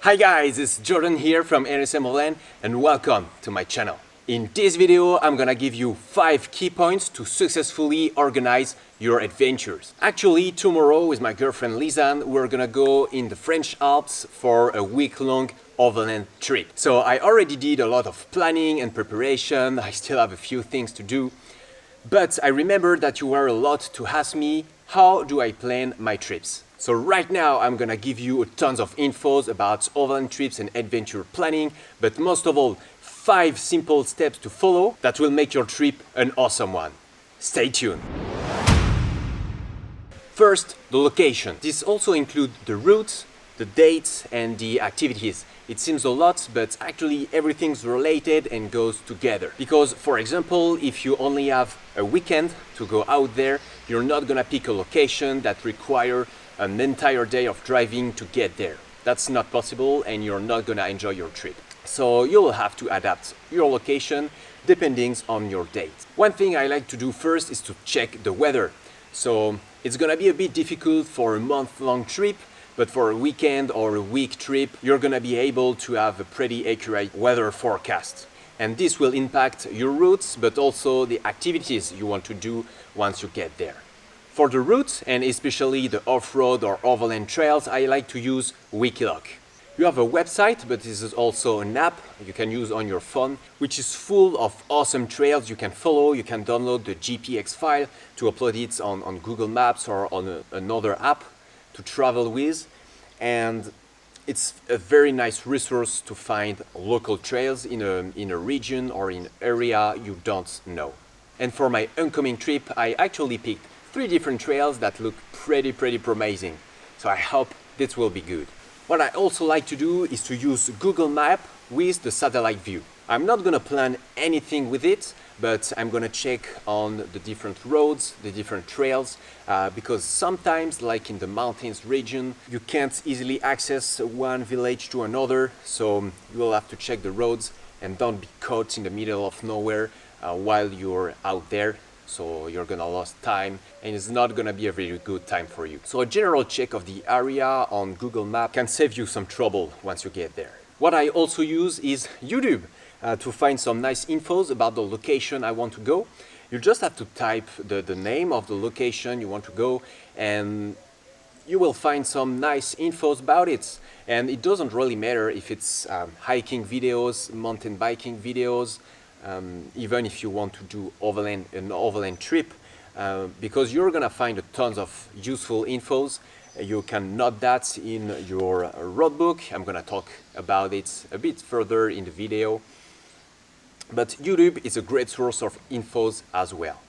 Hi guys, it's Jordan here from Overland and welcome to my channel. In this video, I'm gonna give you 5 key points to successfully organize your adventures. Actually, tomorrow with my girlfriend Lizanne, we're gonna go in the French Alps for a week-long overland trip. So I already did a lot of planning and preparation. I still have a few things to do. But I remember that you were a lot to ask me, how do I plan my trips? So right now I'm gonna give you tons of infos about overland trips and adventure planning, but most of all, 5 simple steps to follow that will make your trip an awesome one. Stay tuned. First, the location. This also includes the routes, the dates and the activities. It seems a lot, but actually everything's related and goes together. Because, for example, if you only have a weekend to go out there, you're not gonna pick a location that requires an entire day of driving to get there. That's not possible and you're not gonna enjoy your trip. So you'll have to adapt your location depending on your date. One thing I like to do first is to check the weather. So it's gonna be a bit difficult for a month-long trip, but for a weekend or a week trip, you're gonna be able to have a pretty accurate weather forecast. And this will impact your routes, but also the activities you want to do once you get there. For the routes, and especially the off-road or overland trails, I like to use Wikiloc. You have a website, but this is also an app you can use on your phone, which is full of awesome trails you can follow. You can download the GPX file to upload it on Google Maps or on another app to travel with. And it's a very nice resource to find local trails in a region or in an area you don't know. And for my oncoming trip, I actually picked 3 different trails that look pretty promising. So I hope this will be good. What I also like to do is to use Google Map with the satellite view. I'm not gonna plan anything with it, but I'm gonna check on the different roads, the different trails, because sometimes, like in the mountains region, you can't easily access one village to another, so you will have to check the roads and don't be caught in the middle of nowhere while you're out there. So you're gonna lose time and it's not gonna be a very good time for you. So a general check of the area on Google Maps can save you some trouble once you get there. What I also use is YouTube to find some nice infos about the location I want to go. You just have to type the name of the location you want to go and you will find some nice infos about it. And it doesn't really matter if it's hiking videos, mountain biking videos, even if you want to do an overland trip, because you're gonna find tons of useful infos. You can note that in your road book. I'm gonna talk about it a bit further in the video. But YouTube is a great source of infos as well.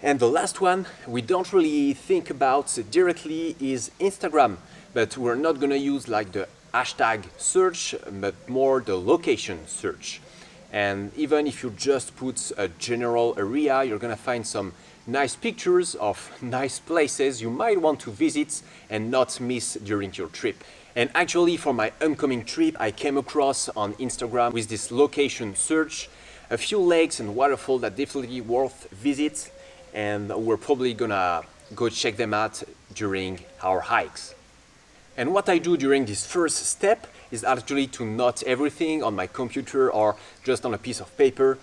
And the last one we don't really think about directly is Instagram, but we're not gonna use like the hashtag search, but more the location search. And even if you just put a general area, you're gonna find some nice pictures of nice places you might want to visit and not miss during your trip. And actually for my oncoming trip, I came across on Instagram with this location search a few lakes and waterfalls that definitely worth visit, and we're probably gonna go check them out during our hikes. And what I do during this first step is actually to note everything on my computer or just on a piece of paper,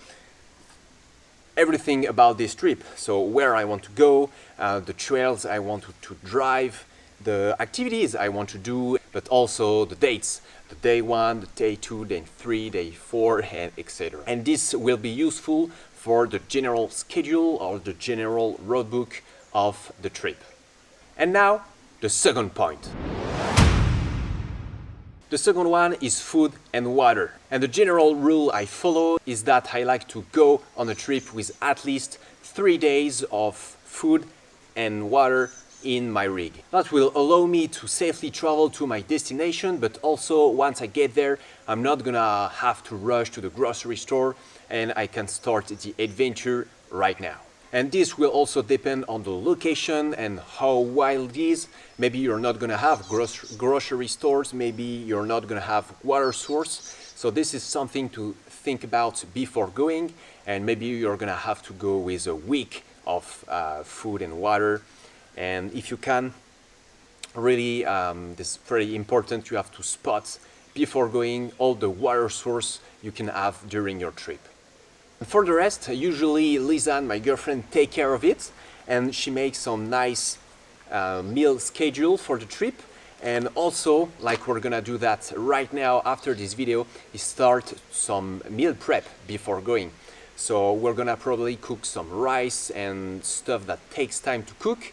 everything about this trip. So where I want to go, the trails I want to drive, the activities I want to do, but also the dates, the day 1, the day 2, day 3, day 4, and etc. And this will be useful for the general schedule or the general road book of the trip. And now, the second point. The second one is food and water. And the general rule I follow is that I like to go on a trip with at least 3 days of food and water in my rig. That will allow me to safely travel to my destination, but also once I get there, I'm not gonna have to rush to the grocery store and I can start the adventure right now. And this will also depend on the location and how wild it is. Maybe you're not gonna have grocery stores, maybe you're not gonna have water source. So this is something to think about before going, and maybe you're gonna have to go with a week of food and water. And if you can, really, this is very important, you have to spot before going, all the water source you can have during your trip. And for the rest, usually Lizanne, my girlfriend, take care of it, and she makes some nice meal schedule for the trip. And also, like we're gonna do that right now after this video, is start some meal prep before going. So we're gonna probably cook some rice and stuff that takes time to cook,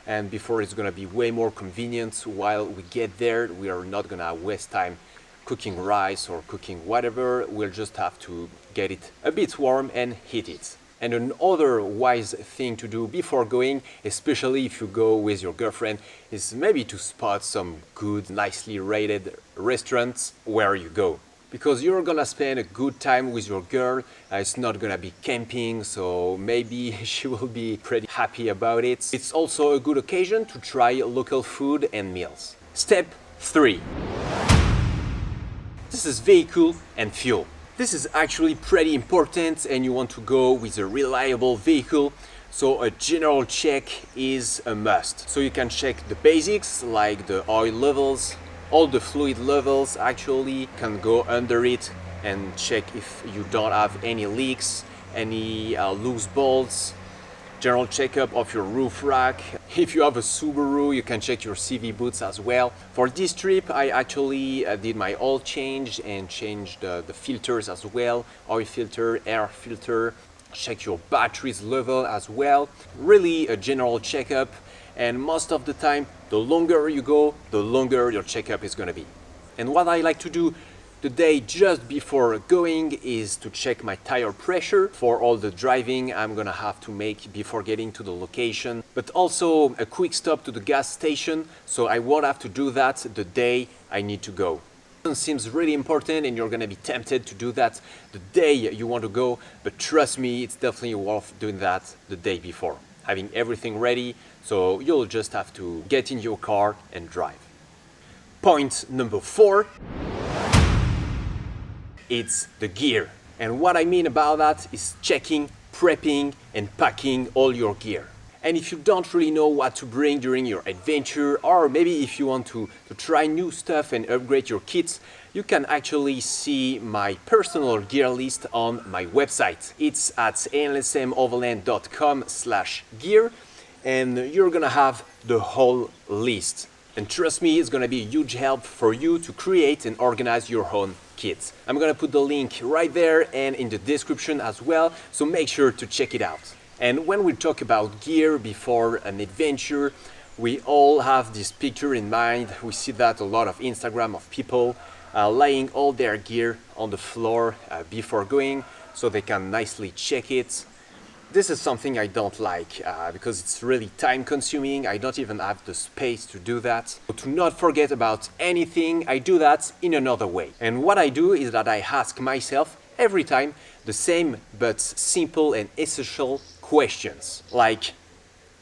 and before it's gonna be way more convenient while we get there. We are not gonna waste time cooking rice or cooking whatever. We'll just have to get it a bit warm and heat it. And another wise thing to do before going, especially if you go with your girlfriend, is maybe to spot some good, nicely rated restaurants where you go. Because you're gonna spend a good time with your girl, it's not gonna be camping, so maybe she will be pretty happy about it. It's also a good occasion to try local food and meals. Step 3. This is vehicle and fuel. This is actually pretty important, and you want to go with a reliable vehicle, so a general check is a must. So you can check the basics like the oil levels, all the fluid levels actually can go under it, and check if you don't have any leaks, any loose bolts. General checkup of your roof rack. If you have a Subaru, you can check your CV boots as well. For this trip, I actually did my oil change and changed the filters as well. Oil filter, air filter. Check your batteries level as well. Really a general checkup. And most of the time, the longer you go, the longer your checkup is gonna be. And what I like to do the day just before going is to check my tire pressure for all the driving I'm gonna have to make before getting to the location, but also a quick stop to the gas station, so I won't have to do that the day I need to go. It seems really important, and you're gonna be tempted to do that the day you want to go, but trust me, it's definitely worth doing that the day before, having everything ready, so you'll just have to get in your car and drive. Point number 4. It's the gear. And what I mean about that is checking, prepping, and packing all your gear. And if you don't really know what to bring during your adventure, or maybe if you want to try new stuff and upgrade your kits, you can actually see my personal gear list on my website. It's at lsmoverland.com/gear, and you're gonna have the whole list. And trust me, it's gonna be a huge help for you to create and organize your own kit. I'm gonna put the link right there and in the description as well, so make sure to check it out. And when we talk about gear before an adventure, we all have this picture in mind. We see that a lot of Instagram of people laying all their gear on the floor before going, so they can nicely check it. This is something I don't like because it's really time consuming. I don't even have the space to do that. So to not forget about anything, I do that in another way. And what I do is that I ask myself every time the same but simple and essential questions. Like,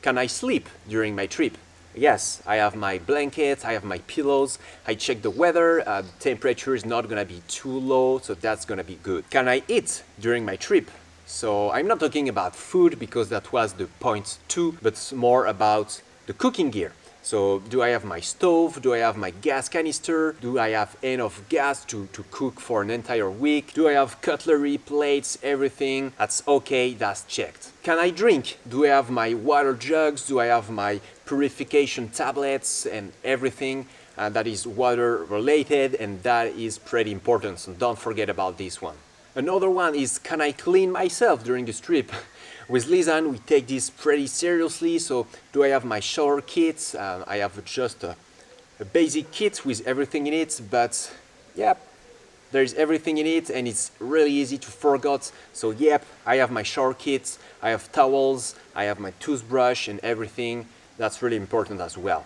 can I sleep during my trip? Yes, I have my blankets, I have my pillows, I check the weather, the temperature is not gonna be too low, so that's gonna be good. Can I eat during my trip? So I'm not talking about food because that was the point 2, but it's more about the cooking gear. So do I have my stove? Do I have my gas canister? Do I have enough gas to cook for an entire week? Do I have cutlery, plates, everything? That's okay, that's checked. Can I drink? Do I have my water jugs? Do I have my purification tablets and everything that is water related? And that is pretty important, so don't forget about this one. Another one is, can I clean myself during this trip? With Lizanne, we take this pretty seriously, so do I have my shower kit? I have just a basic kit with everything in it, but yep, there's everything in it and it's really easy to forget. So yep, I have my shower kit, I have towels, I have my toothbrush and everything. That's really important as well.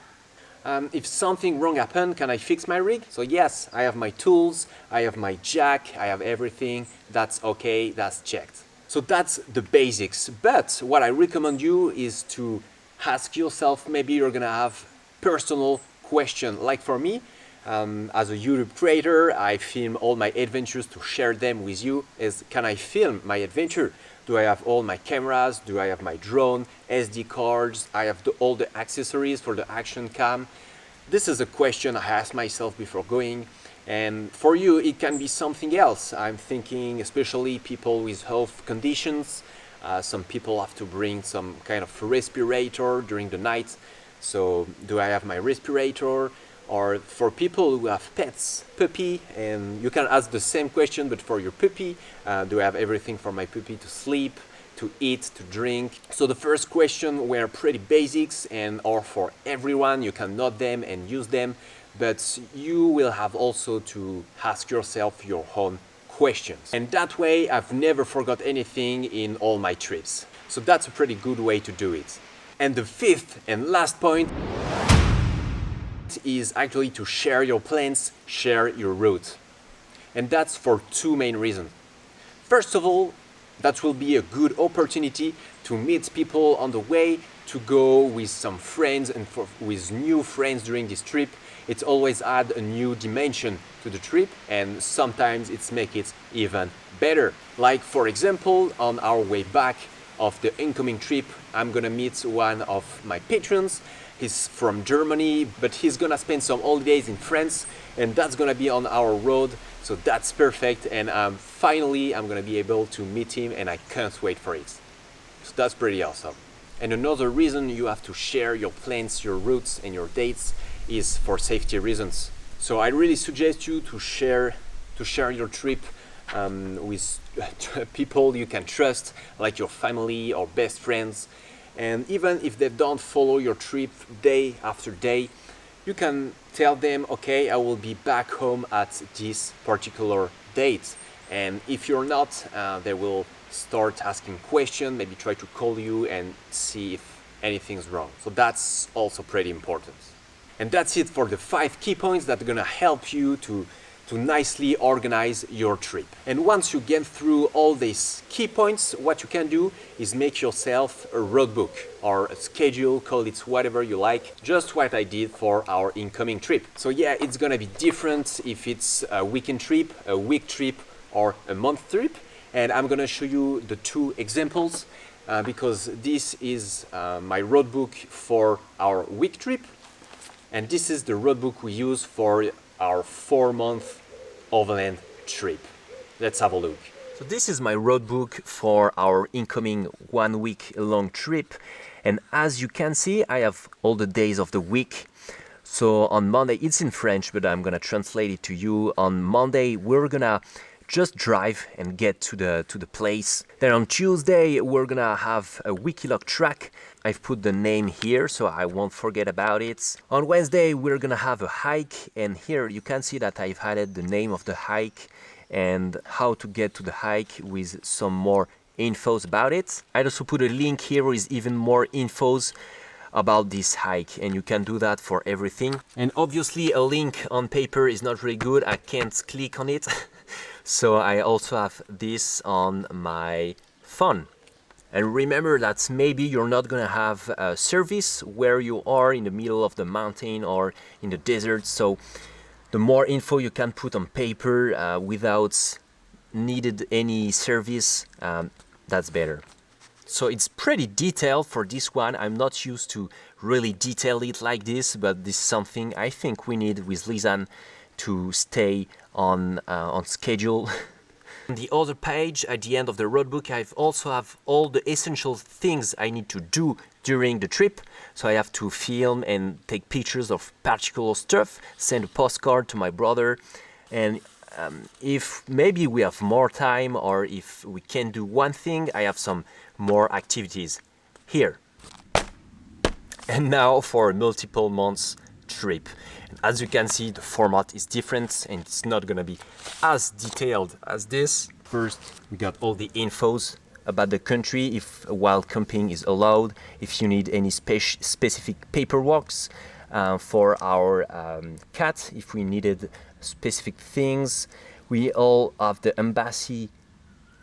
If something wrong happened, can I fix my rig? So yes, I have my tools, I have my jack, I have everything. That's okay, that's checked. So that's the basics. But what I recommend you is to ask yourself, maybe you're gonna have personal question. Like for me, as a YouTube creator, I film all my adventures to share them with you. Can I film my adventure? Do I have all my cameras? Do I have my drone, SD cards? I have all the accessories for the action cam. This is a question I ask myself before going. And for you, it can be something else. I'm thinking especially people with health conditions. Some people have to bring some kind of respirator during the night. So do I have my respirator? Or for people who have pets, puppy, and you can ask the same question, but for your puppy, do I have everything for my puppy to sleep, to eat, to drink? So the first question were pretty basics and are for everyone. You can note them and use them, but you will have also to ask yourself your own questions. And that way, I've never forgot anything in all my trips. So that's a pretty good way to do it. And the fifth and last point is actually to share your plans, share your route. And that's for two main reasons. First of all, that will be a good opportunity to meet people on the way, to go with some friends and with new friends during this trip. It always adds a new dimension to the trip, and sometimes it's make it even better. Like for example, on our way back of the incoming trip, I'm gonna meet one of my patrons. He's from Germany, but he's gonna spend some holidays in France, and that's gonna be on our road. So that's perfect, and finally I'm gonna be able to meet him, and I can't wait for it. So that's pretty awesome. And another reason you have to share your plans, your routes, and your dates is for safety reasons. So I really suggest you to share your trip with people you can trust, like your family or best friends. And even if they don't follow your trip day after day, you can tell them, okay, I will be back home at this particular date. And if you're not, they will start asking questions, maybe try to call you and see if anything's wrong. So that's also pretty important. And that's it for the 5 key points that are gonna help you to nicely organize your trip. And once you get through all these key points, what you can do is make yourself a road book or a schedule, call it whatever you like, just what I did for our incoming trip. So yeah, it's gonna be different if it's a weekend trip, a week trip, or a month trip. And I'm gonna show you the 2 examples because this is my road book for our week trip, and this is the road book we use for our 4-month overland trip. Let's have a look. So this is my road book for our incoming 1 week long trip, and as you can see, I have all the days of the week. So on Monday, it's in French, but I'm gonna translate it to you. On Monday, we're gonna just drive and get to the place. Then on Tuesday, we're gonna have a Wikiloc track. I've put the name here so I won't forget about it. On Wednesday, we're gonna have a hike, and here you can see that I've added the name of the hike and how to get to the hike with some more infos about it. I also put a link here with even more infos about this hike, and you can do that for everything. And obviously a link on paper is not really good, I can't click on it. So I also have this on my phone. And remember that maybe you're not gonna have a service where you are in the middle of the mountain or in the desert. So the more info you can put on paper without needed any service, that's better. So it's pretty detailed for this one. I'm not used to really detail it like this, but this is something I think we need with Lizanne to stay on schedule. On the other page, at the end of the roadbook, I also have all the essential things I need to do during the trip. So I have to film and take pictures of particular stuff, send a postcard to my brother, and if maybe we have more time or if we can do one thing, I have some more activities here. And now for a multiple months trip. And as you can see, the format is different and it's not gonna be as detailed as this. First, we got all the infos about the country, if wild camping is allowed, if you need any specific paperwork for our cat, if we needed specific things. We all have the embassy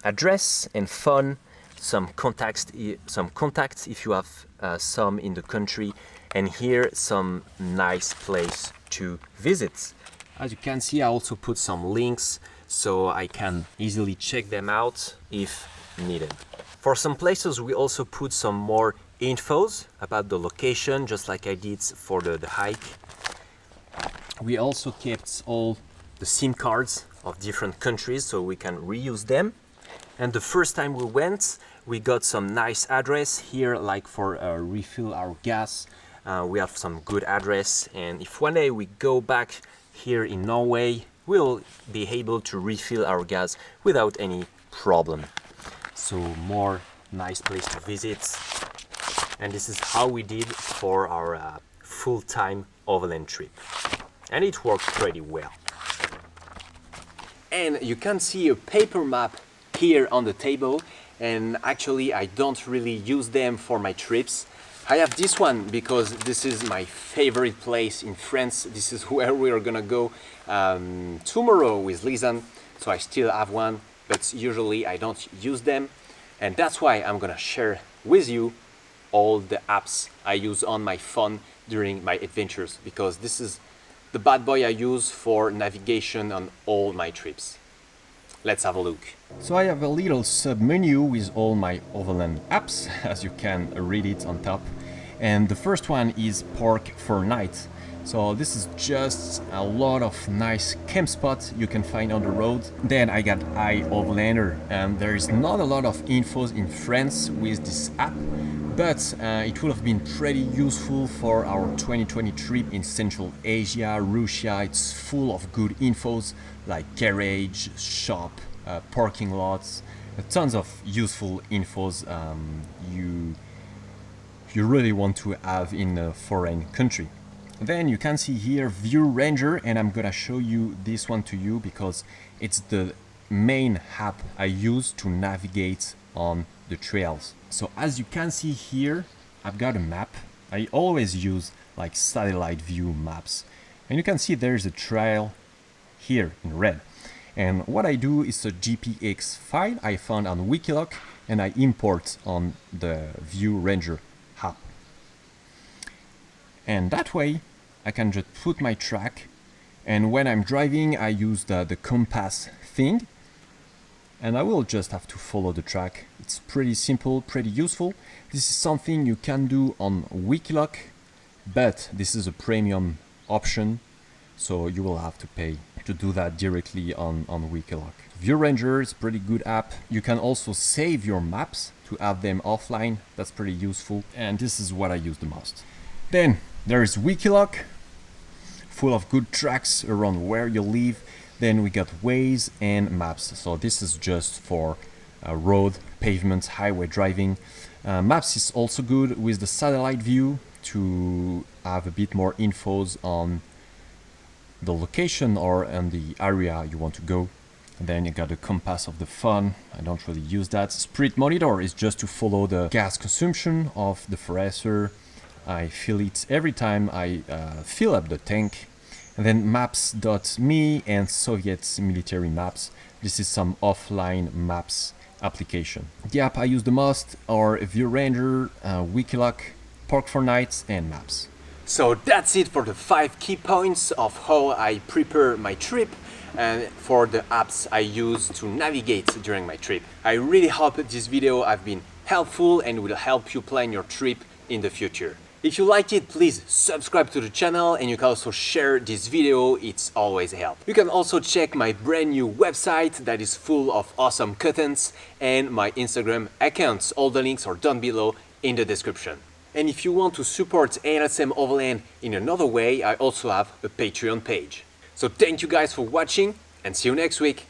address and phone, some contacts if you have some in the country, and here some nice place to visit. As you can see, I also put some links so I can easily check them out if needed. For some places we also put some more infos about the location, just like I did for the hike. We also kept all the SIM cards of different countries so we can reuse them. And the first time we went, we got some nice address here, like for refill our gas. We have some good address, and if one day we go back here in Norway, we'll be able to refill our gas without any problem. So more nice place to visit. And this is how we did for our full-time overland trip. And it worked pretty well. And you can see a paper map here on the table, and actually I don't really use them for my trips. I have this one because this is my favorite place in France. This is where we are gonna go tomorrow with Lizanne, so I still have one, but usually I don't use them, and that's why I'm gonna share with you all the apps I use on my phone during my adventures, because this is the bad boy I use for navigation on all my trips. Let's have a look. So I have a little sub-menu with all my Overland apps, as you can read it on top. And the first one is Park for Night. So this is just a lot of nice camp spots you can find on the road. Then I got iOverlander, and there is not a lot of infos in France with this app, but it would have been pretty useful for our 2020 trip in Central Asia, Russia. It's full of good infos like garage, shop, parking lots, tons of useful infos you really want to have in a foreign country. Then you can see here View Ranger, and I'm gonna show you this one to you because it's the main app I use to navigate on the trails. So as you can see here, I've got a map. I always use like satellite view maps, and you can see there's a trail here in red. And what I do is a GPX file I found on Wikiloc, and I import on the View Ranger app. And that way I can just put my track, and when I'm driving I use the compass thing, and I will just have to follow the track. It's pretty simple, pretty useful. This is something you can do on Wikiloc, but this is a premium option, so you will have to pay to do that directly on Wikiloc. View Ranger is a pretty good app. You can also save your maps to have them offline. That's pretty useful, and this is what I use the most. Then there is Wikiloc, full of good tracks around where you live. Then we got Waze and Maps. So this is just for road, pavement, highway driving. Maps is also good with the satellite view to have a bit more infos on the location or on the area you want to go. And then you got the compass of the phone. I don't really use that. Spirit Monitor is just to follow the gas consumption of the Foracer. I fill it every time I fill up the tank. And then Maps.me and Soviet military maps. This is some offline maps application. The app I use the most are View Ranger, Wikiloc, Park for Night, and Maps. So that's it for the 5 key points of how I prepare my trip and for the apps I use to navigate during my trip. I really hope this video has been helpful and will help you plan your trip in the future. If you liked it, please subscribe to the channel, and you can also share this video, it's always a help. You can also check my brand new website that is full of awesome contents and my Instagram accounts. All the links are down below in the description. And if you want to support ANSM Overland in another way, I also have a Patreon page. So thank you guys for watching, and see you next week.